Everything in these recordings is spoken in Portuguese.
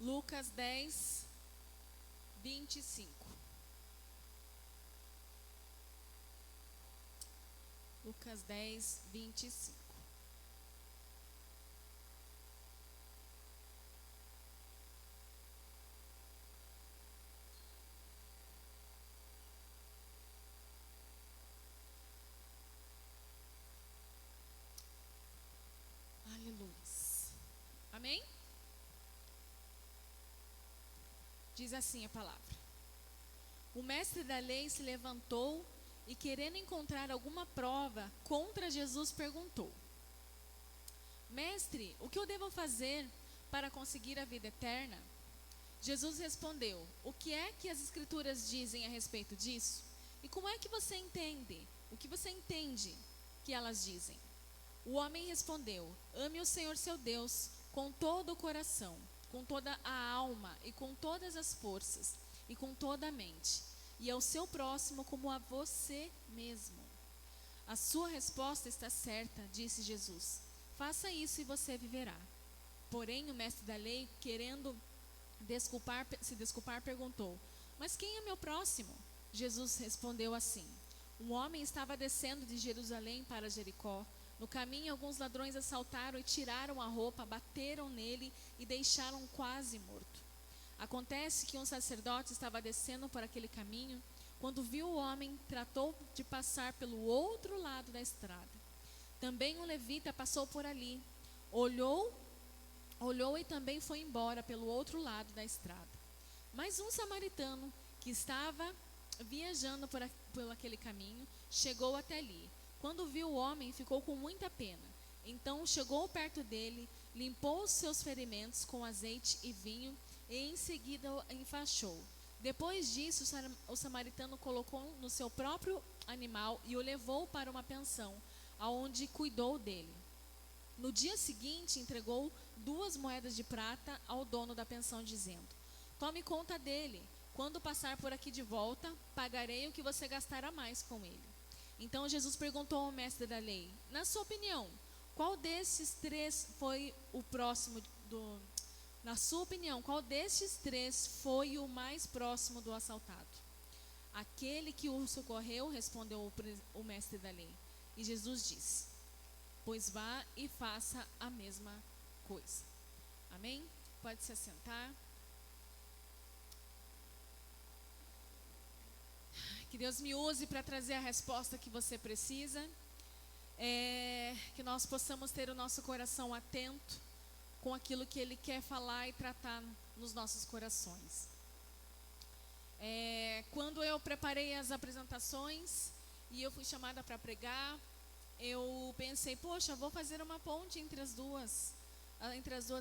Lucas 10, 25. Lucas 10, 25. Aleluia. Amém? Diz assim a palavra: o mestre da lei se levantou e, querendo encontrar alguma prova contra Jesus, perguntou: Mestre, o que eu devo fazer para conseguir a vida eterna? Jesus respondeu: o que é que as Escrituras dizem a respeito disso? E como é que você entende? O que você entende que elas dizem? O homem respondeu: ame o Senhor seu Deus com todo o coração, com toda a alma e com todas as forças e com toda a mente, e ao seu próximo como a você mesmo. A sua resposta está certa, disse Jesus. Faça isso e você viverá. Porém, o mestre da lei, querendo se desculpar, perguntou: mas quem é meu próximo? Jesus respondeu assim: um homem estava descendo de Jerusalém para Jericó. No caminho, alguns ladrões assaltaram e tiraram a roupa, bateram nele e deixaram quase morto. Acontece que um sacerdote estava descendo por aquele caminho. Quando viu o homem, tratou de passar pelo outro lado da estrada. Também um levita passou por ali, olhou e também foi embora pelo outro lado da estrada. Mas um samaritano que estava viajando por aquele caminho chegou até ali. Quando viu o homem, ficou com muita pena. Então chegou perto dele, limpou os seus ferimentos com azeite e vinho e em seguida o enfaixou. Depois disso, o samaritano colocou no seu próprio animal e o levou para uma pensão, aonde cuidou dele. No dia seguinte, entregou 2 moedas de prata ao dono da pensão, dizendo: tome conta dele. Quando passar por aqui de volta, pagarei o que você gastar a mais com ele. Então Jesus perguntou ao mestre da lei: na sua opinião, qual destes 3 foi o próximo do... Na sua opinião, qual destes 3 foi o mais próximo do assaltado? Aquele que o socorreu, respondeu o mestre da lei. E Jesus disse: pois vá e faça a mesma coisa. Amém? Pode se assentar. Que Deus me use para trazer a resposta que você precisa. Que nós possamos ter o nosso coração atento com aquilo que Ele quer falar e tratar nos nossos corações. Quando eu preparei as apresentações e eu fui chamada para pregar, eu pensei: poxa, vou fazer uma ponte entre as duas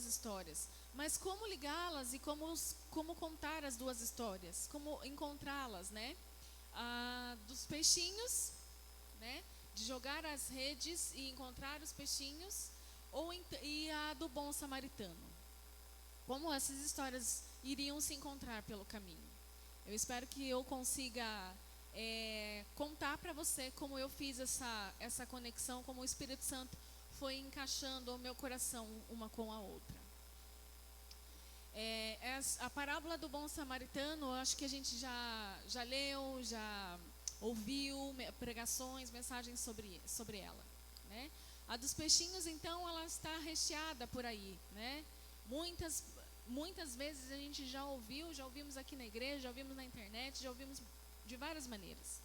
histórias. Mas como ligá-las e como contar as 2 histórias? Como encontrá-las, né? Dos peixinhos, né? De jogar as redes e encontrar os peixinhos, e a do bom samaritano. Como essas histórias iriam se encontrar pelo caminho? Eu espero que eu consiga contar para você como eu fiz essa conexão, como o Espírito Santo foi encaixando o meu coração uma com a outra. A parábola do bom samaritano, eu acho que a gente já leu, já ouviu pregações, mensagens sobre ela, né? A dos peixinhos, então, ela está recheada por aí, né? Muitas vezes a gente já ouvimos aqui na igreja, já ouvimos na internet, já ouvimos de várias maneiras.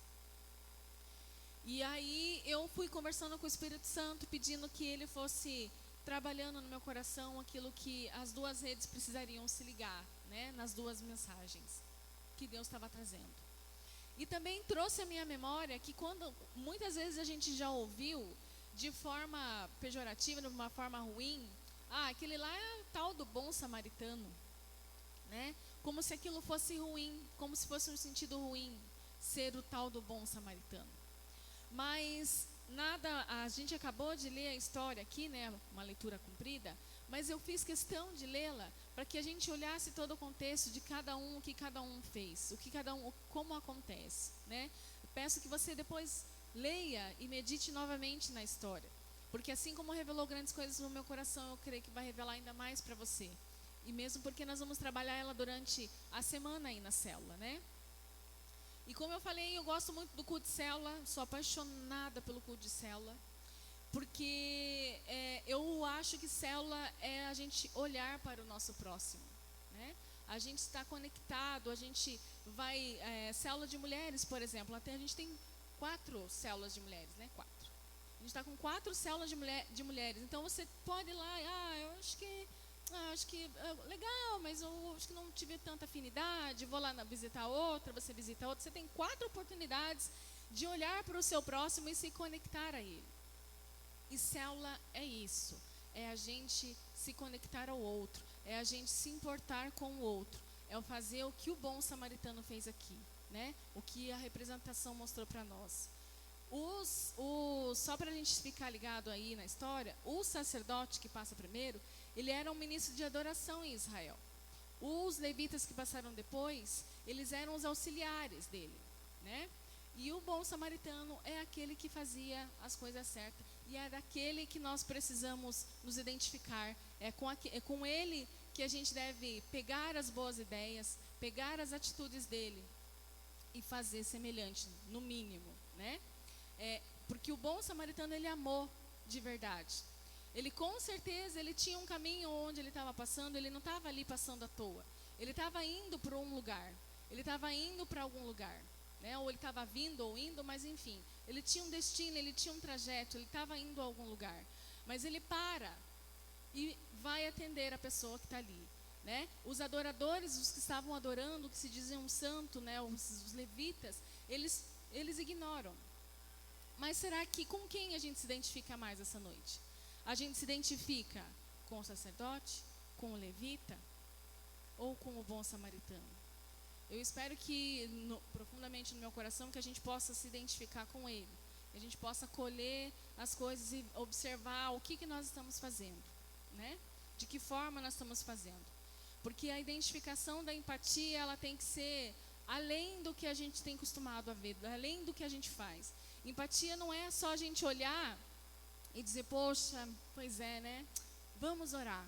E aí eu fui conversando com o Espírito Santo, pedindo que ele fosse trabalhando no meu coração aquilo que as 2 redes precisariam se ligar, né? Nas 2 mensagens que Deus estava trazendo. E também trouxe à minha memória que quando muitas vezes a gente já ouviu de forma pejorativa, de uma forma ruim: aquele lá é o tal do bom samaritano, né? Como se aquilo fosse ruim, como se fosse um sentido ruim ser o tal do bom samaritano. Mas a gente acabou de ler a história aqui, né? Uma leitura comprida, mas eu fiz questão de lê-la para que a gente olhasse todo o contexto de cada um, o que cada um fez, como acontece, né? Peço que você depois leia e medite novamente na história, porque assim como revelou grandes coisas no meu coração, eu creio que vai revelar ainda mais para você. E mesmo porque nós vamos trabalhar ela durante a semana aí na célula, né? E como eu falei, eu gosto muito do culto de célula, sou apaixonada pelo culto de célula, porque eu acho que célula é a gente olhar para o nosso próximo, né? A gente está conectado, a gente vai... célula de mulheres, por exemplo, até a gente tem 4 células de mulheres, né? 4. A gente está com 4 células de mulheres, então você pode ir lá, eu acho que legal, mas eu acho que não tive tanta afinidade, vou lá visitar outra, você visita outra. Você tem 4 oportunidades de olhar para o seu próximo e se conectar a ele. E célula é isso, é a gente se conectar ao outro, é a gente se importar com o outro, é o fazer o que o bom samaritano fez aqui, né? O que a representação mostrou para nós. Só para a gente ficar ligado aí na história, o sacerdote que passa primeiro, ele era um ministro de adoração em Israel. Os levitas que passaram depois, eles eram os auxiliares dele, né? E o bom samaritano é aquele que fazia as coisas certas. E é daquele que nós precisamos nos identificar. É com ele que a gente deve pegar as boas ideias, pegar as atitudes dele e fazer semelhante, no mínimo, né? Porque o bom samaritano, ele amou de verdade. Ele com certeza, ele tinha um caminho onde ele estava passando, ele não estava ali passando à toa. Ele estava indo para um lugar, ele estava indo para algum lugar, né? Ou ele estava vindo ou indo, mas enfim, ele tinha um destino, ele tinha um trajeto, ele estava indo a algum lugar. Mas ele para e vai atender a pessoa que está ali, né? Os adoradores, os que estavam adorando, que se diziam santo, né? Os levitas, eles ignoram. Mas será que com quem a gente se identifica mais essa noite? A gente se identifica com o sacerdote, com o levita ou com o bom samaritano? Eu espero que profundamente no meu coração que a gente possa se identificar com ele, que a gente possa colher as coisas e observar o que nós estamos fazendo, né? De que forma nós estamos fazendo? Porque a identificação da empatia, ela tem que ser além do que a gente tem costumado a ver, além do que a gente faz. Empatia não é só a gente olhar e dizer, poxa, pois é, né? Vamos orar.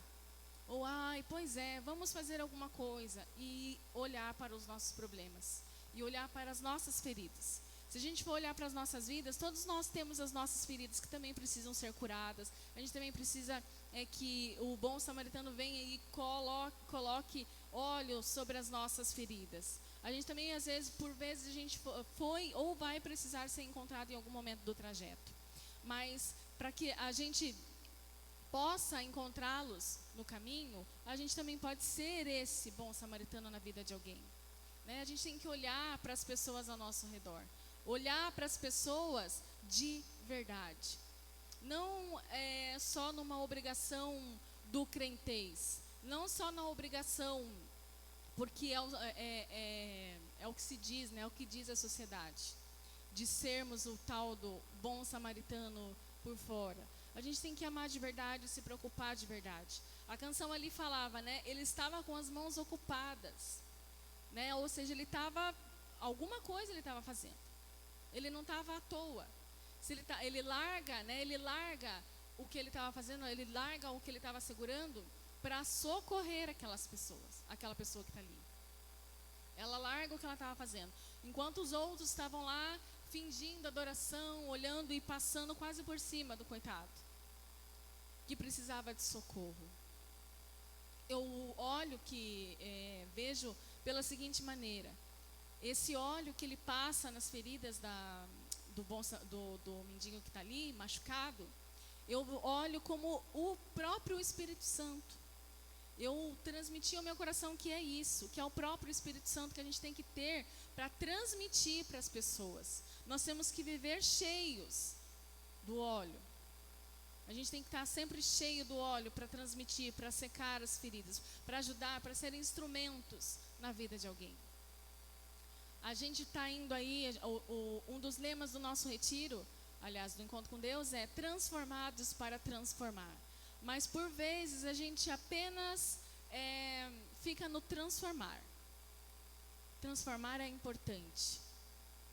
Ou, pois é, vamos fazer alguma coisa. E olhar para os nossos problemas. E olhar para as nossas feridas. Se a gente for olhar para as nossas vidas, todos nós temos as nossas feridas que também precisam ser curadas. A gente também precisa que o bom samaritano venha e coloque óleo sobre as nossas feridas. A gente também, às vezes, por vezes, a gente foi ou vai precisar ser encontrado em algum momento do trajeto. Mas, para que a gente possa encontrá-los no caminho, a gente também pode ser esse bom samaritano na vida de alguém, né? A gente tem que olhar para as pessoas ao nosso redor. Olhar para as pessoas de verdade. Não é só numa obrigação do crentez. Não só na obrigação... Porque é o que se diz, né? É o que diz a sociedade, de sermos o tal do bom samaritano por fora. A gente tem que amar de verdade, se preocupar de verdade. A canção ali falava, né? Ele estava com as mãos ocupadas, né? Ou seja, alguma coisa ele estava fazendo. Ele não estava à toa. Ele larga, né? Ele larga o que ele estava fazendo, ele larga o que ele estava segurando para socorrer aquela pessoa que está ali. Ela larga o que ela estava fazendo. Enquanto os outros estavam lá, fingindo adoração, olhando e passando quase por cima do coitado, que precisava de socorro. Eu olho vejo pela seguinte maneira. Esse óleo que ele passa nas feridas do mendigo que está ali, machucado, eu olho como o próprio Espírito Santo. Eu transmiti ao meu coração que é isso, que é o próprio Espírito Santo que a gente tem que ter para transmitir para as pessoas. Nós temos que viver cheios do óleo. A gente tem que estar sempre cheio do óleo para transmitir, para secar as feridas, para ajudar, para ser instrumentos na vida de alguém. A gente está indo aí, um dos lemas do nosso retiro, aliás, do Encontro com Deus, é transformados para transformar. Mas por vezes a gente apenas fica no transformar. Transformar é importante,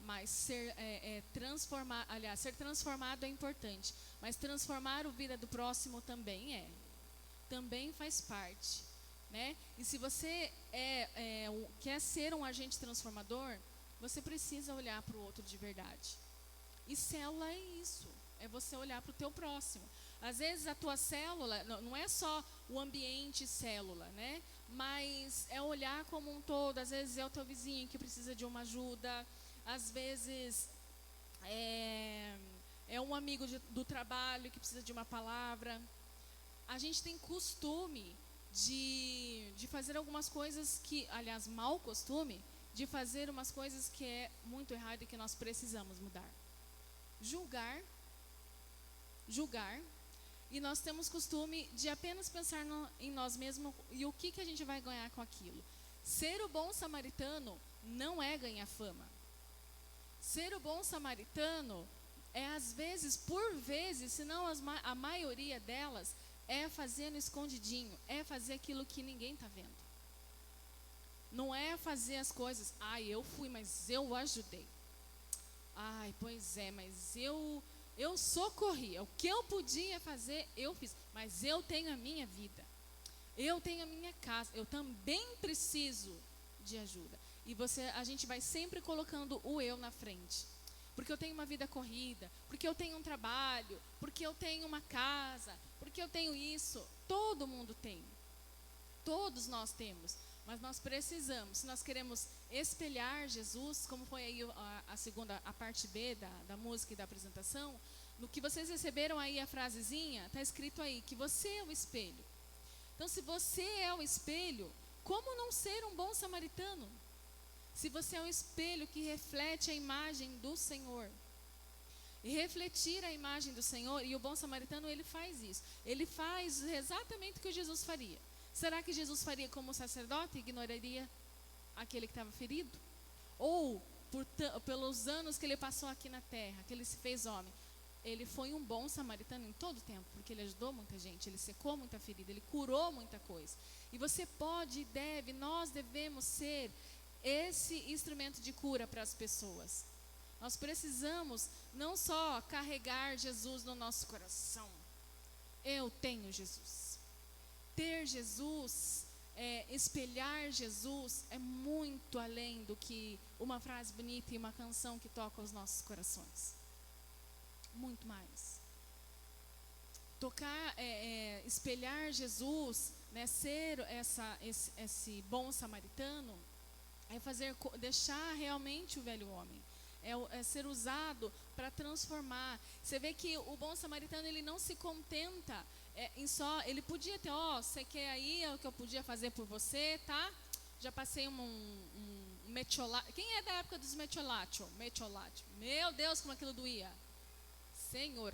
mas ser transformado é importante, mas transformar a vida do próximo também faz parte, né? E se você quer ser um agente transformador, você precisa olhar para o outro de verdade. E célula é isso, é você olhar para o teu próximo. Às vezes a tua célula, não é só o ambiente célula, né? Mas é olhar como um todo. Às vezes é o teu vizinho que precisa de uma ajuda, às vezes é um amigo do trabalho que precisa de uma palavra. A gente tem costume de fazer algumas coisas que, aliás, mau costume, de fazer umas coisas que é muito errado e que nós precisamos mudar. Julgar, e nós temos costume de apenas pensar em nós mesmos e o que a gente vai ganhar com aquilo. Ser o bom samaritano não é ganhar fama. Ser o bom samaritano é, às vezes, por vezes, se não a maioria delas, é fazer no escondidinho, é fazer aquilo que ninguém está vendo. Não é fazer as coisas, eu fui, mas eu ajudei. Pois é, mas eu socorri, o que eu podia fazer, eu fiz. Mas eu tenho a minha vida, eu tenho a minha casa, eu também preciso de ajuda. E a gente vai sempre colocando o eu na frente. Porque eu tenho uma vida corrida, porque eu tenho um trabalho, porque eu tenho uma casa, porque eu tenho isso. Todo mundo tem. Todos nós temos. Mas nós precisamos, se nós queremos espelhar Jesus, como foi aí a parte B da música e da apresentação, no que vocês receberam aí a frasezinha, está escrito aí que você é o espelho. Então, se você é o espelho, como não ser um bom samaritano? Se você é um espelho que reflete a imagem do Senhor. E refletir a imagem do Senhor, e o bom samaritano, ele faz isso. Ele faz exatamente o que Jesus faria. Será que Jesus faria como sacerdote e ignoraria aquele que estava ferido? Ou, pelos anos que ele passou aqui na terra, que ele se fez homem, ele foi um bom samaritano em todo o tempo, porque ele ajudou muita gente, ele secou muita ferida, ele curou muita coisa. E você pode e nós devemos ser esse instrumento de cura para as pessoas. Nós precisamos não só carregar Jesus no nosso coração. Eu tenho Jesus. Ter Jesus, espelhar Jesus é muito além do que uma frase bonita e uma canção que toca os nossos corações. Muito mais. Espelhar Jesus, né, ser esse bom samaritano, é deixar realmente o velho homem. É ser usado para transformar. Você vê que o bom samaritano, ele não se contenta em só. Ele podia ter, você quer aí, é o que eu podia fazer por você, tá? Já passei um metiolate. Quem é da época dos metiolate? Meu Deus, como aquilo doía. Senhor.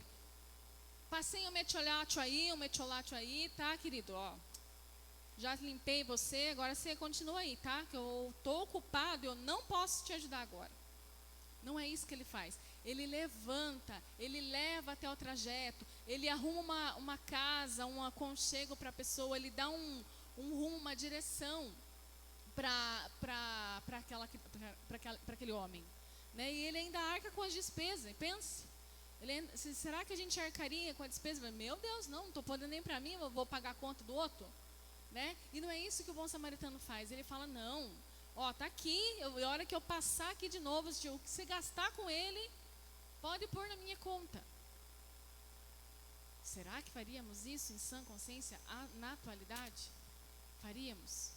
Passei um metiolate aí, tá, querido? Já limpei você, agora você continua aí, tá? Que eu estou ocupado, eu não posso te ajudar agora. Não é isso que ele faz. Ele levanta, ele leva até o trajeto, ele arruma uma casa, um aconchego para a pessoa, ele dá um rumo, uma direção para aquele homem. Né? E ele ainda arca com as despesas, pense. Será que a gente arcaria com a despesa? Meu Deus, não estou podendo nem para mim, eu vou pagar a conta do outro. Né? E não é isso que o bom samaritano faz. Ele fala, não, tá aqui, a hora que eu passar aqui de novo, o que você gastar com ele, pode pôr na minha conta. Será que faríamos isso em sã consciência na atualidade? Faríamos?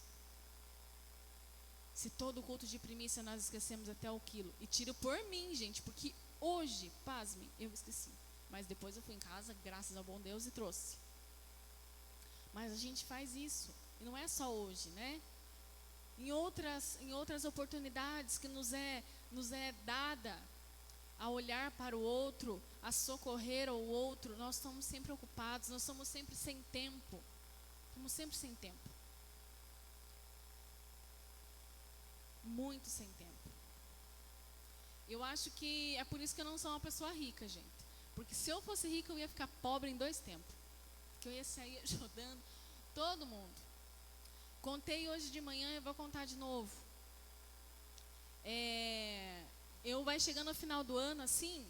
Se todo culto de primícia nós esquecemos até o quilo. E tiro por mim, gente, porque hoje, pasme, eu esqueci. Mas depois eu fui em casa, graças ao bom Deus, e trouxe. Mas a gente faz isso, e não é só hoje, né? Em outras oportunidades que nos é dada a olhar para o outro, a socorrer o outro, nós estamos sempre ocupados, nós estamos sempre sem tempo. Estamos sempre sem tempo. Muito sem tempo. Eu acho que é por isso que eu não sou uma pessoa rica, gente. Porque se eu fosse rica, eu ia ficar pobre em 2 tempos. Que eu ia sair ajudando todo mundo. Contei hoje de manhã, eu vou contar de novo. Eu vai chegando no final do ano, assim,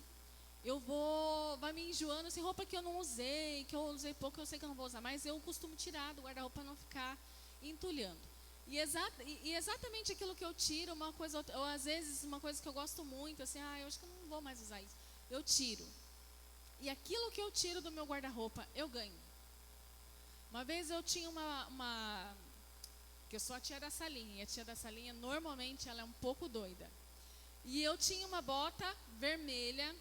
vai me enjoando, assim, roupa que eu não usei, que eu usei pouco, eu sei que eu não vou usar, mas eu costumo tirar do guarda-roupa para não ficar entulhando. E exatamente aquilo que eu tiro, uma coisa, ou às vezes uma coisa que eu gosto muito, assim, eu acho que eu não vou mais usar isso. Eu tiro. E aquilo que eu tiro do meu guarda-roupa, eu ganho. Uma vez eu tinha que eu sou a tia da Salinha, e a tia da Salinha, normalmente, ela é um pouco doida. E eu tinha uma bota vermelha,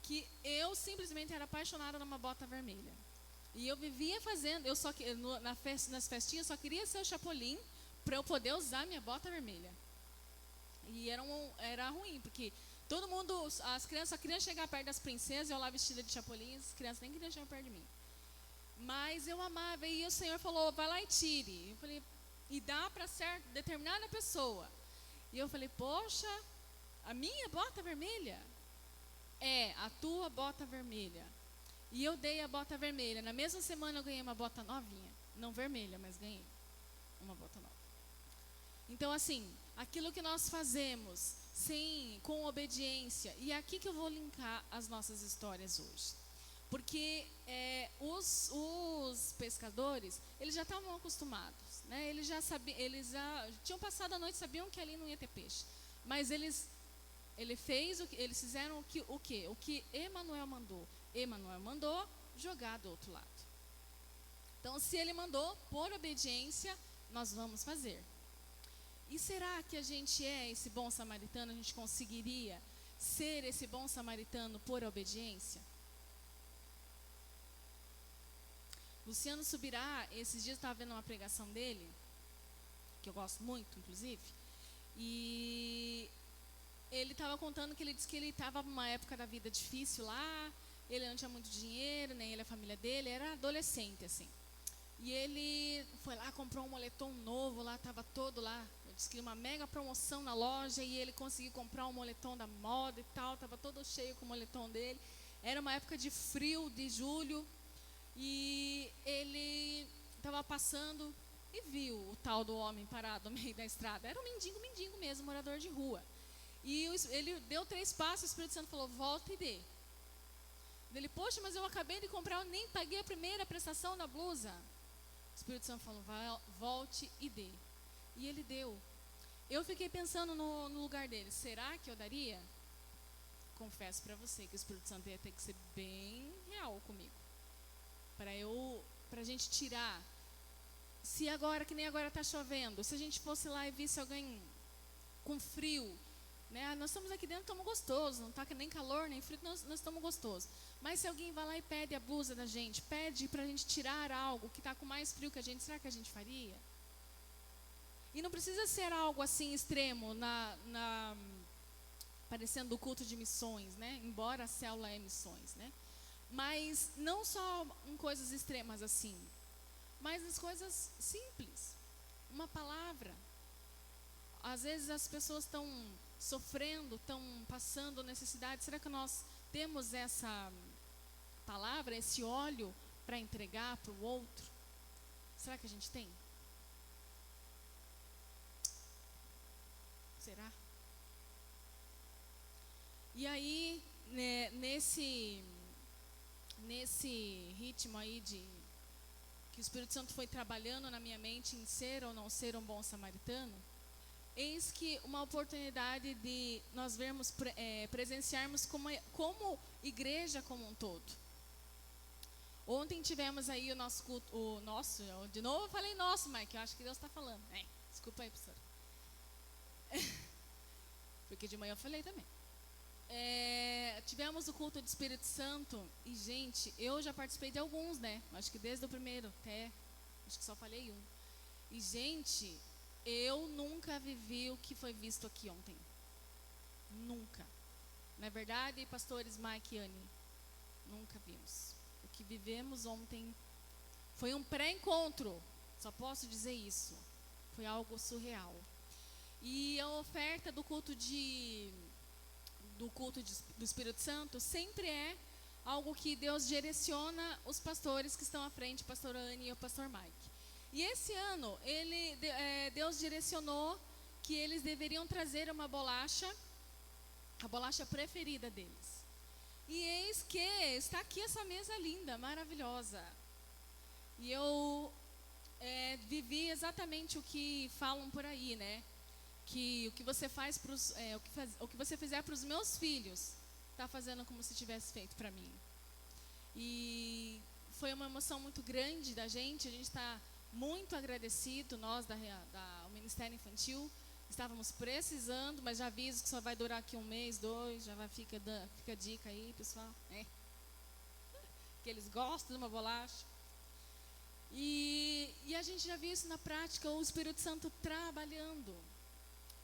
que eu simplesmente era apaixonada numa bota vermelha. E eu vivia fazendo, nas festinhas, só queria ser o Chapolin, para eu poder usar minha bota vermelha. E era ruim, porque todo mundo, as crianças só queriam chegar perto das princesas, eu lá vestida de Chapolin, as crianças nem queriam chegar perto de mim. Mas eu amava, e o Senhor falou, vai lá e tire. Eu falei, e dá para determinada pessoa. E eu falei, poxa, a minha bota vermelha? É, a tua bota vermelha. E eu dei a bota vermelha. Na mesma semana eu ganhei uma bota novinha. Não vermelha, mas ganhei uma bota nova. Então, assim, aquilo que nós fazemos com obediência. E é aqui que eu vou linkar as nossas histórias hoje. Porque os pescadores, eles já estavam acostumados, né? Eles já tinham passado a noite, sabiam que ali não ia ter peixe. Mas eles fizeram o quê? O que Emanuel mandou. Emanuel mandou jogar do outro lado. Então, se ele mandou, por obediência, nós vamos fazer. E será que a gente é esse bom samaritano? A gente conseguiria ser esse bom samaritano por obediência? Luciano Subirá, esses dias eu estava vendo uma pregação dele, que eu gosto muito, inclusive, e ele estava contando que ele disse que ele estava numa época da vida difícil lá, ele não tinha muito dinheiro, nem ele, a família dele, era adolescente, assim. E ele foi lá, comprou um moletom novo lá, estava todo lá, ele disse que uma mega promoção na loja, e ele conseguiu comprar um moletom da moda e tal, estava todo cheio com o moletom dele. Era uma época de frio, de julho, e ele estava passando e viu o tal do homem parado no meio da estrada. Era um mendigo mesmo, morador de rua. E ele deu 3 passos, o Espírito Santo falou, volta e dê. Ele, poxa, mas eu acabei de comprar, eu nem paguei a primeira prestação da blusa. O Espírito Santo falou, volte e dê. E ele deu. Eu fiquei pensando no lugar dele, será que eu daria? Confesso para você que o Espírito Santo ia ter que ser bem real comigo. Para a gente tirar. Se agora, que nem agora está chovendo, se a gente fosse lá e visse alguém com frio, né? Nós estamos aqui dentro, estamos gostosos, não está nem calor, nem frio, nós estamos gostosos. Mas se alguém vai lá e pede a blusa da gente, pede para a gente tirar algo que está com mais frio que a gente, será que a gente faria? E não precisa ser algo assim extremo, parecendo o culto de missões, né? Embora a célula é missões, né? Mas não só em coisas extremas assim, mas nas coisas simples. Uma palavra. Às vezes as pessoas estão sofrendo, estão passando necessidade. Será que nós temos essa palavra, esse óleo para entregar para o outro? Será que a gente tem? Será? E aí, né, nesse ritmo aí que o Espírito Santo foi trabalhando na minha mente em ser ou não ser um bom samaritano, eis que uma oportunidade de nós presenciarmos como igreja como um todo. Ontem tivemos aí o nosso culto, de novo eu falei nosso, Mike, eu acho que Deus está falando. Desculpa aí, professora. Porque de manhã eu falei também. Tivemos o culto do Espírito Santo e, gente, eu já participei de alguns, né? Acho que desde o primeiro até, acho que só falei um. E, gente, eu nunca vivi o que foi visto aqui ontem. Nunca. Não é verdade, pastores Mike e Anne? Nunca vimos. O que vivemos ontem foi um pré-encontro. Só posso dizer isso. Foi algo surreal. E a oferta do culto do Espírito Santo sempre é algo que Deus direciona os pastores que estão à frente, o pastor Anne e o pastor Mike. E esse ano, Deus direcionou que eles deveriam trazer uma bolacha, a bolacha preferida deles. E eis que está aqui essa mesa linda, maravilhosa. E eu vivi exatamente o que falam por aí, né? Que o que você faz o que você fizer para os meus filhos, está fazendo como se tivesse feito para mim. E foi uma emoção muito grande da gente. A gente está muito agradecido, nós o Ministério Infantil. Estávamos precisando, mas já aviso que só vai durar aqui 1 mês, 2, já fica a dica aí, pessoal, né? Que eles gostam de uma bolacha. E a gente já viu isso na prática, o Espírito Santo trabalhando.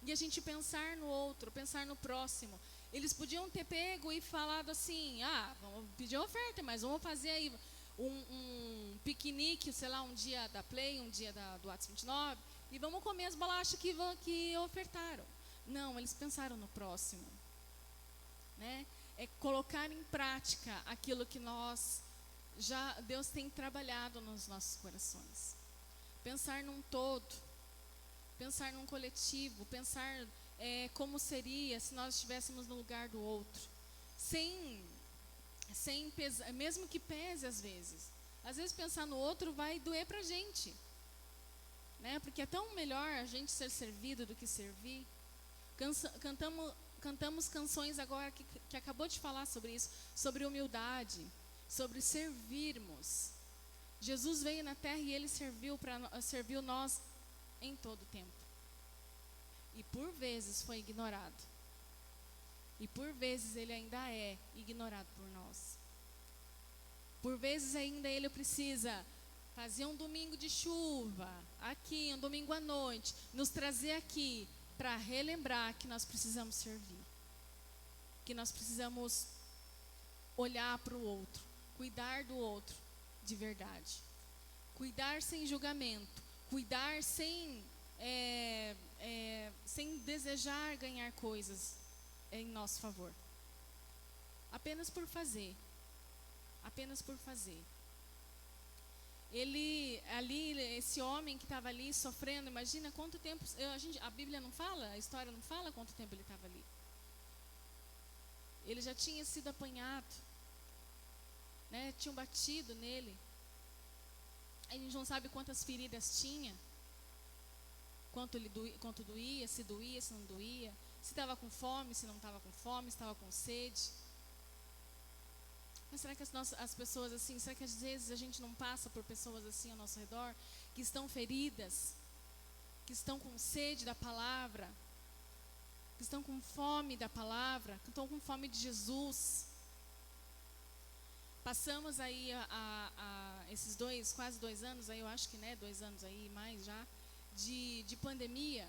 E a gente pensar no outro, pensar no próximo. Eles podiam ter pego e falado assim, vamos pedir oferta, mas vamos fazer aí um piquenique, sei lá, um dia da Play, um dia do Atos 29, e vamos comer as bolachas que ofertaram. Não, eles pensaram no próximo, né? É colocar em prática aquilo que Deus tem trabalhado nos nossos corações. Pensar num todo, pensar num coletivo, pensar como seria se nós estivéssemos no lugar do outro, sem pesar, mesmo que pese às vezes. Às vezes pensar no outro vai doer pra gente, né? Porque é tão melhor a gente ser servido do que servir. Cantamos canções agora que acabou de falar sobre isso, sobre humildade, sobre servirmos. Jesus veio na terra e Ele serviu nós em todo o tempo. E por vezes foi ignorado. E por vezes Ele ainda é ignorado por nós. Por vezes ainda Ele precisa fazer um domingo de chuva, aqui, um domingo à noite, nos trazer aqui para relembrar que nós precisamos servir. Que nós precisamos olhar para o outro, cuidar do outro de verdade. Cuidar sem julgamento, cuidar sem desejar ganhar coisas em nosso favor. Apenas por fazer. Apenas por fazer. Esse homem que estava ali sofrendo, imagina quanto tempo, a Bíblia não fala, a história não fala quanto tempo ele estava ali. Ele já tinha sido apanhado, né? Tinham batido nele. A gente não sabe quantas feridas tinha, quanto doía, se não doía, se estava com fome, se não estava com fome, se estava com sede. Mas será que as pessoas assim, será que às vezes a gente não passa por pessoas assim ao nosso redor, que estão feridas, que estão com sede da palavra, que estão com fome da palavra, que estão com fome de Jesus? Passamos aí esses quase 2 anos, aí eu acho que 2 anos aí, mais já, de pandemia,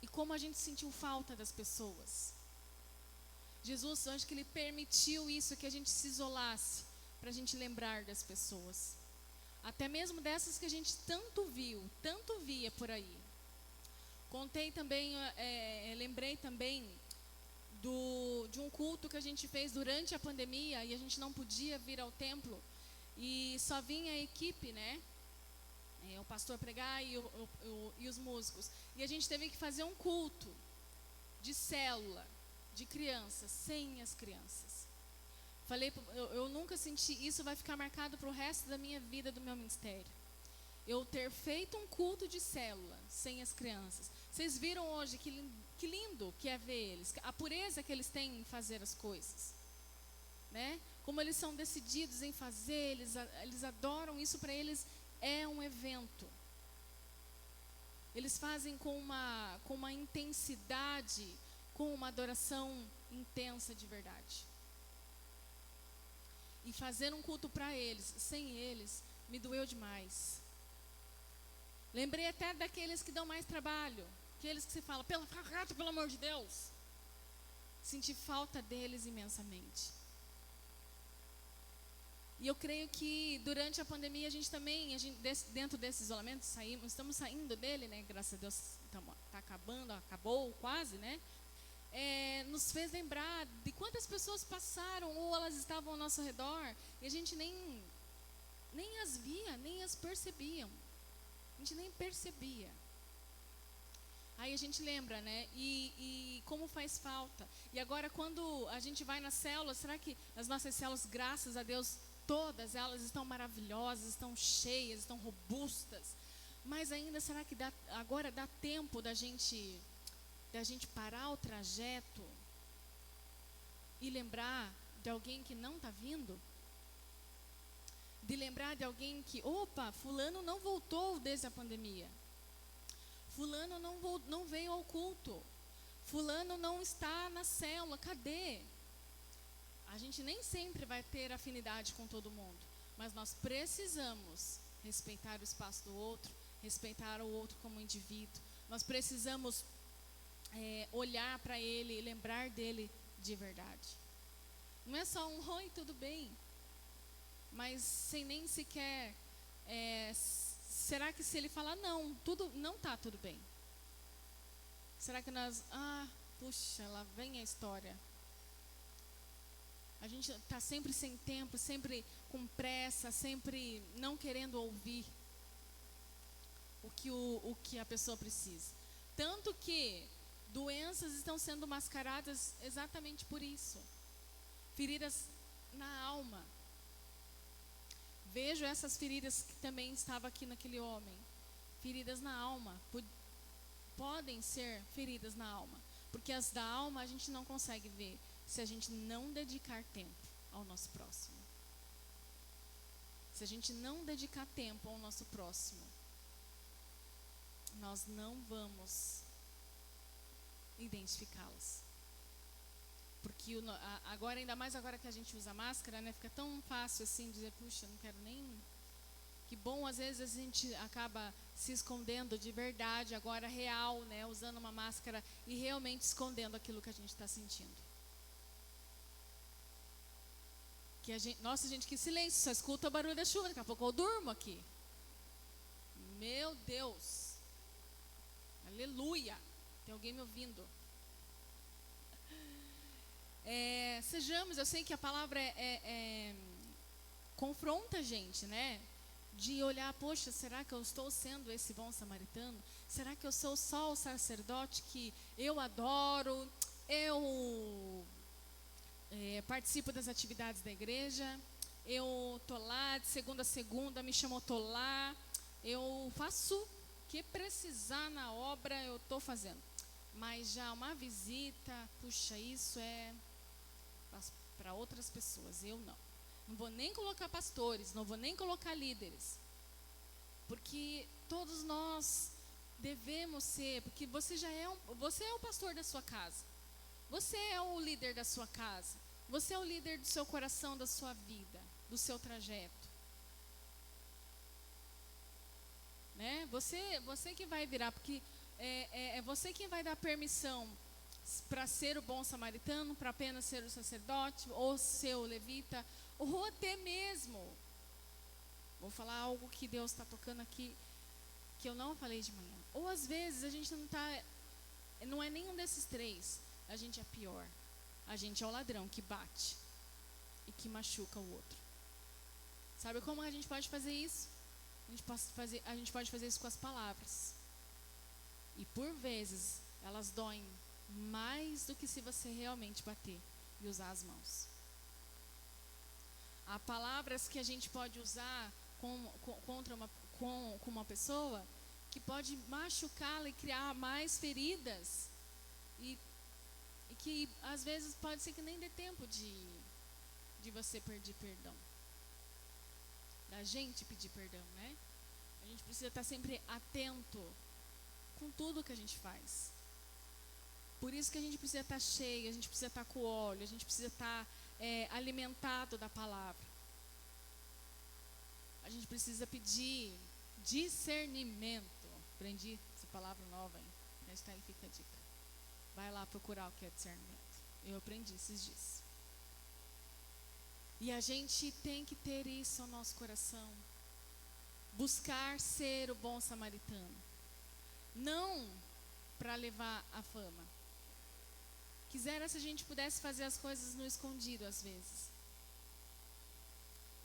e como a gente sentiu falta das pessoas. Jesus, eu acho que Ele permitiu isso, que a gente se isolasse, para a gente lembrar das pessoas. Até mesmo dessas que a gente tanto via por aí. Lembrei também de um culto que a gente fez durante a pandemia, e a gente não podia vir ao templo, e só vinha a equipe, né? O pastor pregar e os músicos. E a gente teve que fazer um culto de célula, de crianças, sem as crianças. Falei, eu nunca senti, isso vai ficar marcado para o resto da minha vida, do meu ministério. Eu ter feito um culto de célula, sem as crianças. Vocês viram hoje que lindo que é ver eles, a pureza que eles têm em fazer as coisas, né? Como eles são decididos em fazer, eles adoram isso, para eles é um evento. Eles fazem com uma intensidade, com uma adoração intensa de verdade. E fazer um culto para eles, sem eles, me doeu demais. Lembrei até daqueles que dão mais trabalho, aqueles que se falam, pelo amor de Deus. Senti falta deles imensamente. E eu creio que durante a pandemia dentro desse isolamento, estamos saindo dele, né? Graças a Deus está acabou quase, né? Nos fez lembrar de quantas pessoas passaram ou elas estavam ao nosso redor e a gente nem as via, nem as percebíamos. A gente nem percebia. Aí a gente lembra, né? E como faz falta. E agora quando a gente vai na célula, será que as nossas células, graças a Deus, todas elas estão maravilhosas, estão cheias, estão robustas, mas ainda será que agora dá tempo da gente parar o trajeto e lembrar de alguém que não está vindo? De lembrar de alguém que, opa, fulano não voltou desde a pandemia. Fulano não veio ao culto. Fulano não está na célula, cadê? A gente nem sempre vai ter afinidade com todo mundo, mas nós precisamos respeitar o espaço do outro, respeitar o outro como indivíduo. Nós precisamos olhar para ele e lembrar dele de verdade. Não é só um oi, tudo bem, mas sem nem sequer, será que se ele falar não, tudo não está tudo bem? Será que nós, puxa, lá vem a história. A gente está sempre sem tempo, sempre com pressa, sempre não querendo ouvir o que a pessoa precisa. Tanto que doenças estão sendo mascaradas exatamente por isso. Feridas na alma. Vejo essas feridas que também estavam aqui naquele homem. Feridas na alma. Podem ser feridas na alma. Porque as da alma a gente não consegue ver se a gente não dedicar tempo ao nosso próximo. Se a gente não dedicar tempo ao nosso próximo, nós não vamos identificá-las. Porque agora, ainda mais agora que a gente usa máscara, né, fica tão fácil assim dizer, puxa, não quero nem... Que bom, às vezes a gente acaba se escondendo de verdade, agora real, né, usando uma máscara e realmente escondendo aquilo que a gente está sentindo. Nossa, gente, que silêncio, só escuta o barulho da chuva, daqui a pouco eu durmo aqui. Meu Deus, aleluia, tem alguém me ouvindo. Sejamos, eu sei que a palavra confronta a gente, né? De olhar, poxa, será que eu estou sendo esse bom samaritano? Será que eu sou só o sacerdote que eu adoro, eu participo das atividades da igreja, eu tô lá de segunda a segunda, me chamou, tô lá, eu faço o que precisar na obra, eu tô fazendo. Mas já uma visita, puxa, isso para outras pessoas, eu não. Não vou nem colocar pastores, não vou nem colocar líderes. Porque todos nós devemos ser, porque você é o pastor da sua casa. Você é o líder da sua casa. Você é o líder do seu coração, da sua vida, do seu trajeto. Né? Você que vai virar, porque é você quem vai dar permissão para ser o bom samaritano, para apenas ser o sacerdote, ou ser o levita, ou até mesmo, vou falar algo que Deus está tocando aqui, que eu não falei de manhã. Ou às vezes a gente não é nenhum desses três, a gente é pior. A gente é o ladrão que bate e que machuca o outro. Sabe como a gente pode fazer isso? A gente pode fazer isso com as palavras. E por vezes elas doem mais do que se você realmente bater e usar as mãos. Há palavras que a gente pode usar com uma pessoa que pode machucá-la e criar mais feridas e que às vezes pode ser que nem dê tempo de você pedir perdão, da gente pedir perdão, né? A gente precisa estar sempre atento com tudo que a gente faz. Por isso que a gente precisa estar cheio, a gente precisa estar com óleo, a gente precisa estar alimentado da palavra. A gente precisa pedir discernimento. Aprendi essa palavra nova, hein? Aí fica a dica. Vai lá procurar o que é discernimento. Eu aprendi esses dias. E a gente tem que ter isso no nosso coração. Buscar ser o bom samaritano. Não para levar a fama. Quisera se a gente pudesse fazer as coisas no escondido às vezes.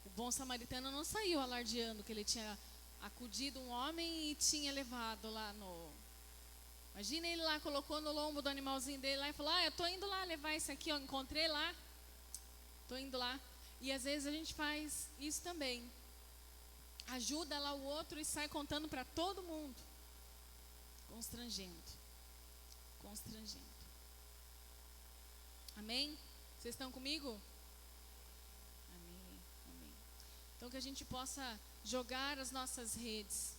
O bom samaritano não saiu alardeando que ele tinha acudido um homem e tinha levado lá no... Imagina ele lá, colocou no lombo do animalzinho dele lá e falou, eu tô indo lá levar esse aqui, encontrei lá. Tô indo lá. E às vezes a gente faz isso também. Ajuda lá o outro e sai contando para todo mundo. Constrangendo. Constrangendo. Amém? Vocês estão comigo? Amém. Amém. Então que a gente possa jogar as nossas redes.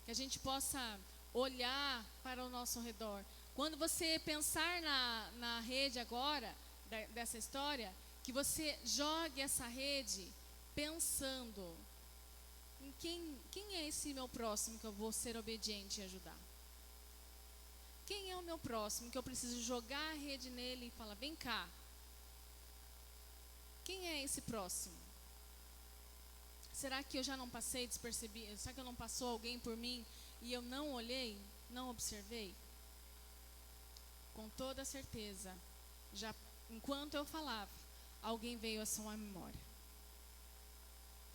Que a gente possa olhar para o nosso redor. Quando você pensar na rede agora, dessa história, que você jogue essa rede pensando em quem é esse meu próximo que eu vou ser obediente e ajudar. Quem é o meu próximo que eu preciso jogar a rede nele e falar, vem cá. Quem é esse próximo? Será que eu já não passei despercebido? Será que eu não passou alguém por mim e eu não olhei, não observei? Com toda certeza, já enquanto eu falava, alguém veio à sua memória.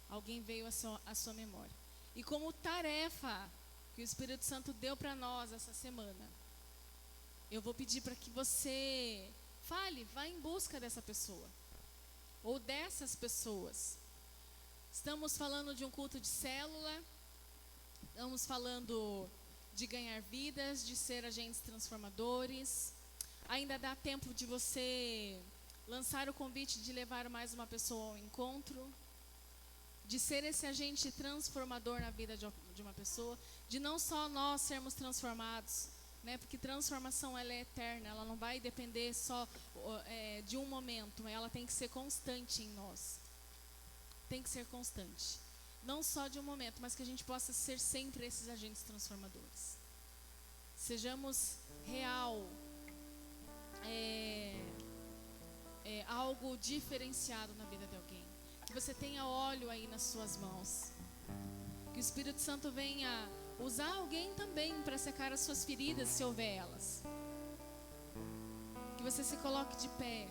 Alguém veio à sua memória. E como tarefa que o Espírito Santo deu para nós essa semana, eu vou pedir para que você vá em busca dessa pessoa. Ou dessas pessoas. Estamos falando de um culto de célula. Estamos falando de ganhar vidas, de ser agentes transformadores. Ainda dá tempo de você lançar o convite de levar mais uma pessoa ao encontro. De ser esse agente transformador na vida de uma pessoa. De não só nós sermos transformados, né? Porque transformação ela é eterna, ela não vai depender só de um momento. Ela tem que ser constante em nós. Tem que ser constante. Não só de um momento, mas que a gente possa ser sempre esses agentes transformadores. Sejamos real, algo diferenciado na vida de alguém. Que você tenha óleo aí nas suas mãos. Que o Espírito Santo venha usar alguém também para secar as suas feridas, se houver elas. Que você se coloque de pé.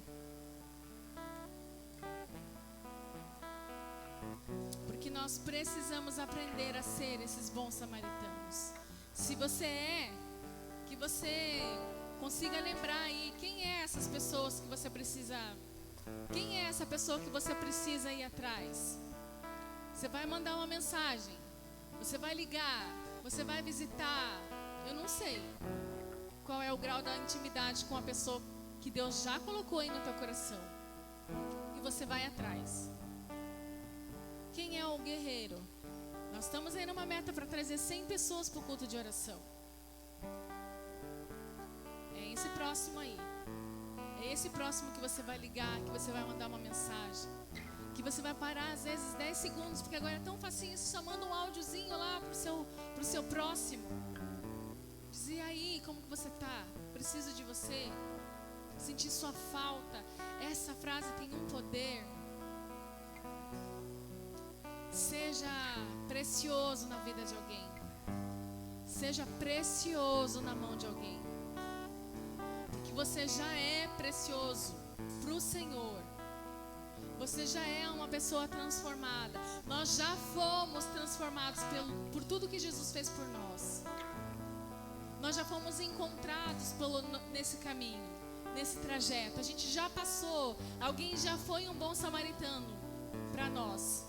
Porque nós precisamos aprender a ser esses bons samaritanos. Se você que você consiga lembrar aí quem é essas pessoas que você precisa. Quem é essa pessoa que você precisa ir atrás? Você vai mandar uma mensagem. Você vai ligar. Você vai visitar. Eu não sei qual é o grau da intimidade com a pessoa que Deus já colocou aí no teu coração. E você vai atrás. Quem é o guerreiro? Nós estamos aí numa meta para trazer 100 pessoas para o culto de oração. É esse próximo aí. É esse próximo que você vai ligar, que você vai mandar uma mensagem. Que você vai parar às vezes 10 segundos, porque agora é tão facinho, você só manda um áudiozinho lá pro seu próximo. Dizer aí, como que você tá? Preciso de você. Sentir sua falta. Essa frase tem um poder. Seja precioso na vida de alguém. Seja precioso na mão de alguém. Porque você já é precioso para o Senhor. Você já é uma pessoa transformada. Nós já fomos transformados por tudo que Jesus fez por nós. Nós já fomos encontrados nesse caminho, nesse trajeto. A gente já passou. Alguém já foi um bom samaritano para nós.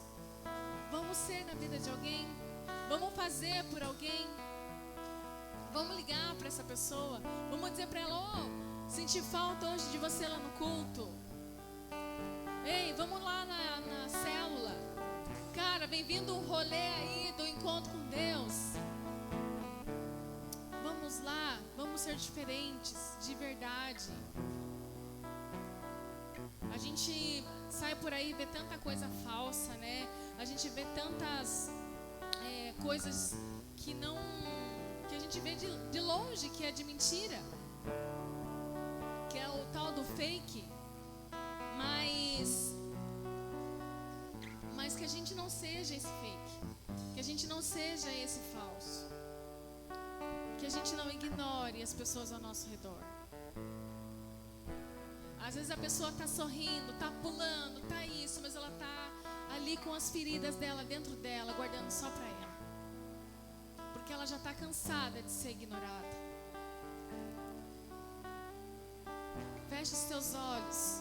Vamos ser na vida de alguém. Vamos fazer por alguém. Vamos ligar para essa pessoa. Vamos dizer para ela, senti falta hoje de você lá no culto. Ei, vamos lá na célula. Cara, vem vindo um rolê aí do encontro com Deus. Vamos lá, vamos ser diferentes, de verdade. A gente sai por aí e vê tanta coisa falsa, né? A gente vê tantas coisas que a gente vê de longe, que é de mentira. Que é o tal do fake. Mas que a gente não seja esse fake. Que a gente não seja esse falso. Que a gente não ignore as pessoas ao nosso redor. Às vezes a pessoa está sorrindo, está pulando, está isso, mas ela está ali com as feridas dela dentro dela, guardando só para ela. Porque ela já está cansada de ser ignorada. Feche os teus olhos.